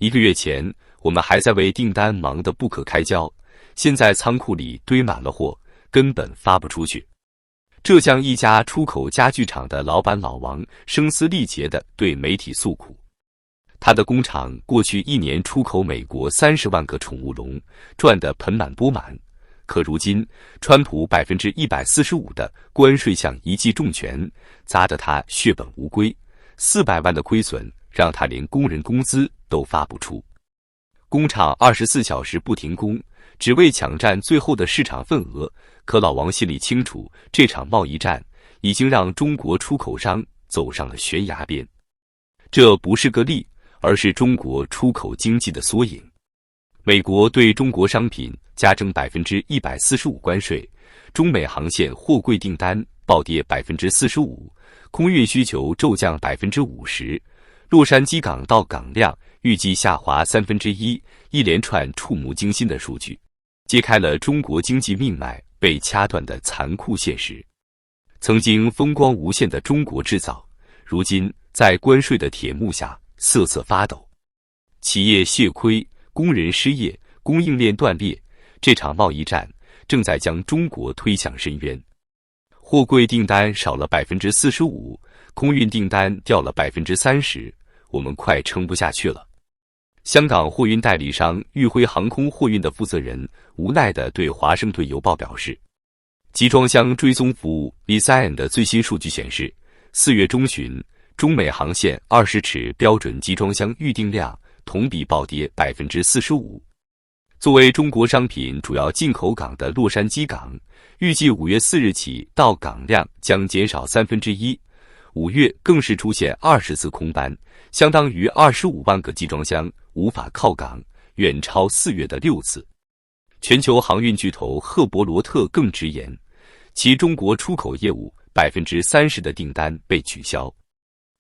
1个月前，我们还在为订单忙得不可开交，现在仓库里堆满了货，根本发不出去。浙江一家出口家具厂的老板老王声嘶力竭地对媒体诉苦。他的工厂过去1年出口美国30万个宠物笼，赚得盆满钵满。可如今，川普145%的关税像一记重拳，砸得他血本无归，400万的亏损让他连工人工资都发不出。工厂24小时不停工，只为抢占最后的市场份额。可老王心里清楚，这场贸易战已经让中国出口商走上了悬崖边。这不是个例，而是中国出口经济的缩影。美国对中国商品加征145%关税，中美航线货柜订单暴跌45%，空运需求骤降50%，洛杉矶港到港量预计下滑1/3，一连串触目惊心的数据，揭开了中国经济命脉被掐断的残酷现实。曾经风光无限的中国制造，如今在关税的铁幕下瑟瑟发抖，企业血亏，工人失业，供应链断裂，这场贸易战正在将中国推向深渊。货柜订单少了45%，空运订单掉了30%，我们快撑不下去了。香港货运代理商裕辉航空货运的负责人无奈地对《华盛顿邮报》表示，集装箱追踪服务 Lisan 的最新数据显示，4月中旬，中美航线20尺标准集装箱预订量同比暴跌45%。作为中国商品主要进口港的洛杉矶港，预计5月4日起到港量将减少1/3，5月更是出现20次空班，相当于25万个集装箱无法靠港，远超4月的6次。全球航运巨头赫伯罗特更直言，其中国出口业务30%的订单被取消。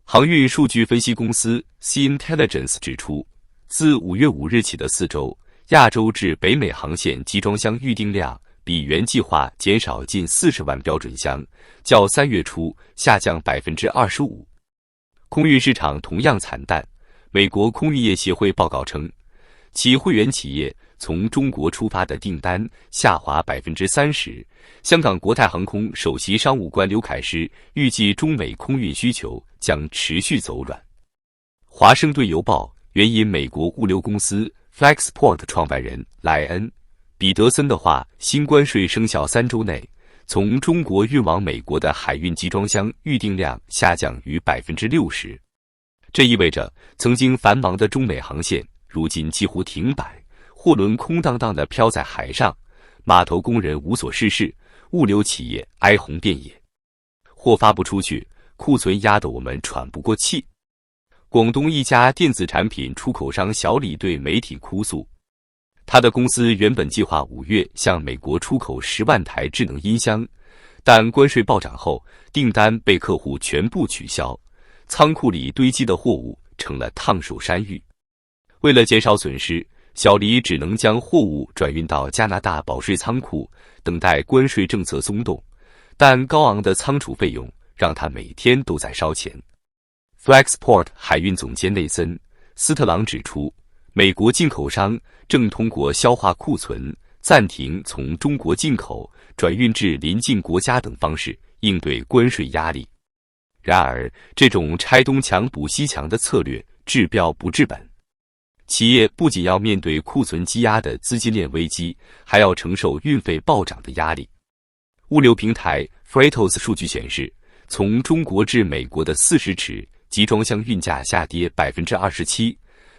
航运数据分析公司 C-Intelligence 指出，自5月5日起的4周，亚洲至北美航线集装箱预订量比原计划减少近40万标准箱，较3月初下降25%。空运市场同样惨淡。美国空运业协会报告称，其会员企业从中国出发的订单下滑30%。香港国泰航空首席商务官刘凯诗预计，中美空运需求将持续走软。华盛顿邮报援引美国物流公司 Flexport 创办人莱恩·彼得森的话，新关税生效3周内，从中国运往美国的海运集装箱预订量下降逾60%。这意味着，曾经繁忙的中美航线如今几乎停摆，货轮空荡荡地飘在海上，码头工人无所事事，物流企业哀鸿遍野，货发不出去，库存压得我们喘不过气。广东一家电子产品出口商小李对媒体哭诉，他的公司原本计划5月向美国出口10万台智能音箱，但关税暴涨后，订单被客户全部取消，仓库里堆积的货物成了烫手山芋。为了减少损失，小李只能将货物转运到加拿大保税仓库，等待关税政策松动，但高昂的仓储费用让他每天都在烧钱。Flexport 海运总监内森·斯特朗指出，美国进口商正通过消化库存、暂停从中国进口、转运至邻近国家等方式应对关税压力。然而，这种拆东墙补西墙的策略治标不治本。企业不仅要面对库存积压的资金链危机，还要承受运费暴涨的压力。物流平台 Freightos 数据显示，从中国至美国的40尺集装箱运价下跌27%，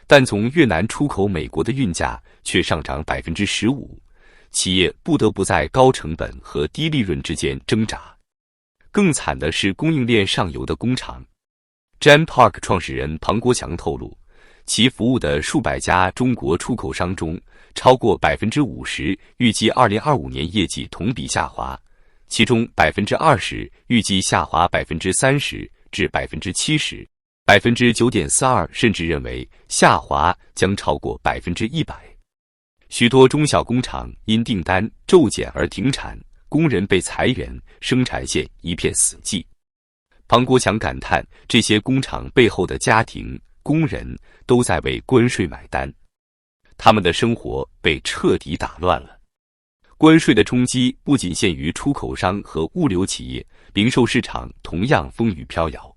但从越南出口美国的运价却上涨15%，企业不得不在高成本和低利润之间挣扎。更惨的是供应链上游的工厂。Jam Park 创始人庞国强透露，其服务的数百家中国出口商中，超过50%预计2025年业绩同比下滑，其中20%预计下滑30%至70%，9.42%甚至认为下滑将超过100%。许多中小工厂因订单骤减而停产，工人被裁员，生产线一片死寂。庞国强感叹，这些工厂背后的家庭工人都在为关税买单，他们的生活被彻底打乱了。关税的冲击不仅限于出口商和物流企业，零售市场同样风雨飘摇。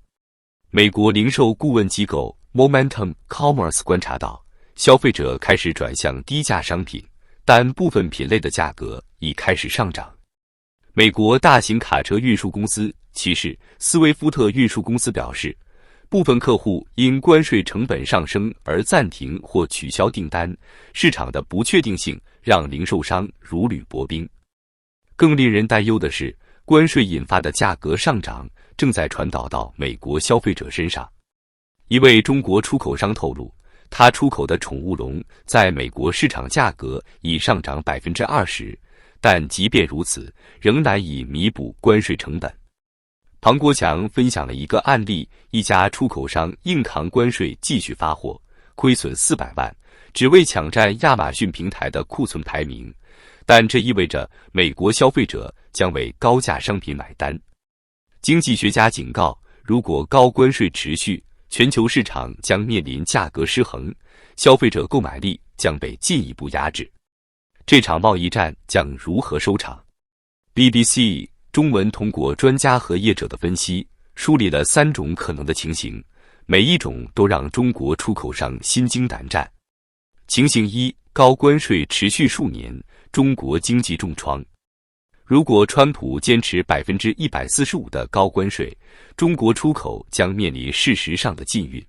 美国零售顾问机构 Momentum Commerce 观察到，消费者开始转向低价商品，但部分品类的价格已开始上涨。美国大型卡车运输公司骑士斯威夫特运输公司表示，部分客户因关税成本上升而暂停或取消订单，市场的不确定性让零售商如履薄冰。更令人担忧的是，关税引发的价格上涨正在传导到美国消费者身上。一位中国出口商透露，他出口的宠物笼在美国市场价格已上涨 20%， 但即便如此，仍难以弥补关税成本。庞国强分享了一个案例，一家出口商硬扛关税继续发货，亏损400万，只为抢占亚马逊平台的库存排名，但这意味着美国消费者将为高价商品买单。经济学家警告，如果高关税持续，全球市场将面临价格失衡，消费者购买力将被进一步压制。这场贸易战将如何收场？ BBC 中文通过专家和业者的分析，梳理了3种可能的情形，每一种都让中国出口商心惊胆战。情形1，高关税持续数年，中国经济重创。如果川普坚持 145% 的高关税，中国出口将面临事实上的禁运。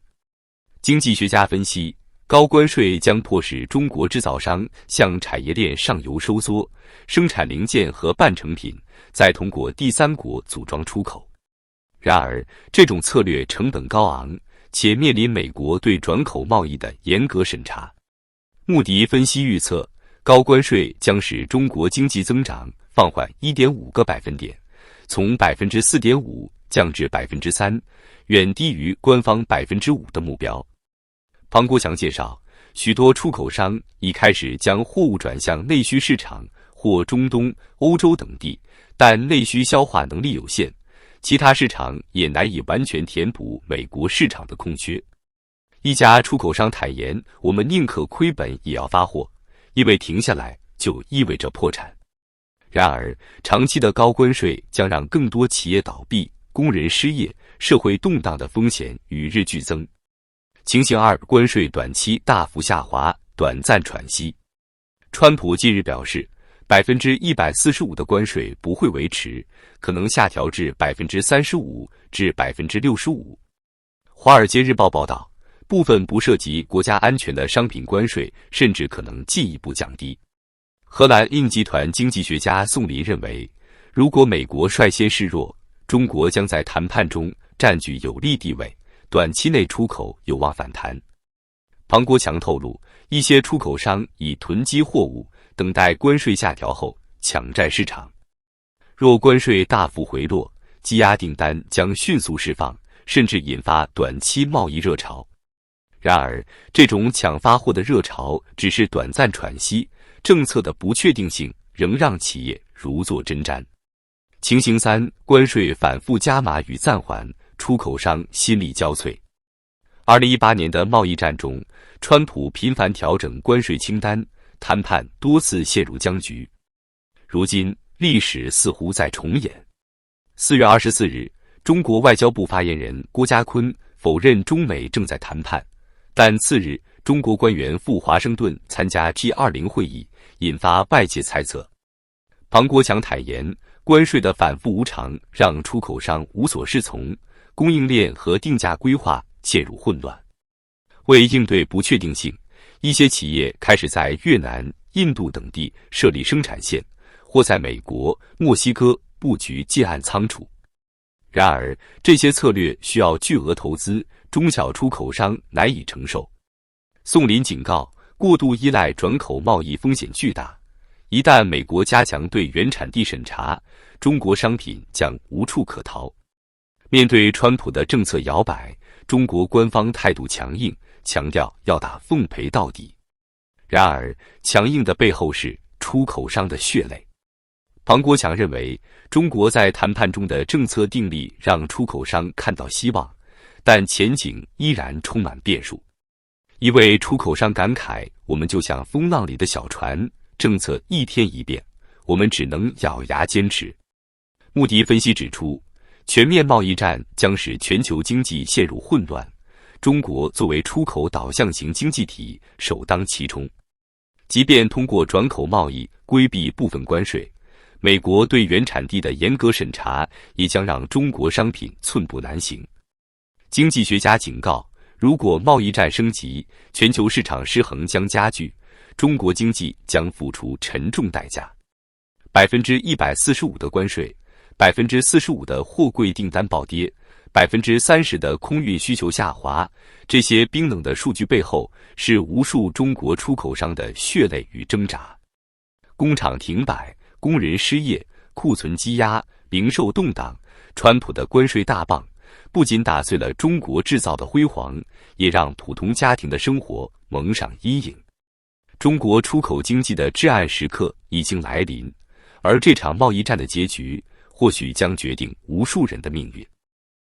经济学家分析，高关税将迫使中国制造商向产业链上游收缩，生产零件和半成品，再通过第三国组装出口。然而，这种策略成本高昂，且面临美国对转口贸易的严格审查。穆迪分析预测，高关税将使中国经济增长放缓 1.5个百分点，从 4.5% 降至 3%， 远低于官方 5% 的目标。庞国强介绍，许多出口商已开始将货物转向内需市场或中东、欧洲等地，但内需消化能力有限，其他市场也难以完全填补美国市场的空缺。一家出口商坦言，我们宁可亏本也要发货，因为停下来就意味着破产。然而，长期的高关税将让更多企业倒闭、工人失业、社会动荡的风险与日俱增。情形2，关税短期大幅下滑，短暂喘息。川普近日表示，145%的关税不会维持，可能下调至 35% 至 65%。华尔街日报报道，部分不涉及国家安全的商品关税甚至可能进一步降低。荷兰印集团经济学家宋林认为，如果美国率先示弱，中国将在谈判中占据有利地位，短期内出口有望反弹。庞国强透露，一些出口商已囤积货物，等待关税下调后抢占市场。若关税大幅回落，积压订单将迅速释放，甚至引发短期贸易热潮。然而，这种抢发货的热潮只是短暂喘息，政策的不确定性仍让企业如坐针毡。情形3，关税反复加码与暂缓，出口商心力交瘁。2018年的贸易战中，川普频繁调整关税清单，谈判多次陷入僵局。如今，历史似乎在重演。4月24日，中国外交部发言人郭家坤否认中美正在谈判，但次日，中国官员赴华盛顿参加 G20 会议，引发外界猜测。庞国强坦言，关税的反复无常让出口商无所适从，供应链和定价规划陷入混乱。为应对不确定性，一些企业开始在越南、印度等地设立生产线，或在美国、墨西哥布局建案仓储。然而，这些策略需要巨额投资，中小出口商难以承受。宋林警告，过度依赖转口贸易风险巨大，一旦美国加强对原产地审查，中国商品将无处可逃。面对川普的政策摇摆，中国官方态度强硬，强调要打奉陪到底。然而，强硬的背后是出口商的血泪。庞国强认为，中国在谈判中的政策定力让出口商看到希望，但前景依然充满变数。一位出口商感慨：“我们就像风浪里的小船，政策一天一变，我们只能咬牙坚持。”穆迪分析指出，全面贸易战将使全球经济陷入混乱，中国作为出口导向型经济体首当其冲。即便通过转口贸易规避部分关税，美国对原产地的严格审查也将让中国商品寸步难行。经济学家警告，如果贸易战升级，全球市场失衡将加剧，中国经济将付出沉重代价。145%的关税，45%的货柜订单暴跌，30%的空运需求下滑，这些冰冷的数据背后是无数中国出口商的血泪与挣扎。工厂停摆，工人失业，库存积压，零售动荡，川普的关税大棒不仅打碎了中国制造的辉煌，也让普通家庭的生活蒙上阴影。中国出口经济的至暗时刻已经来临，而这场贸易战的结局或许将决定无数人的命运。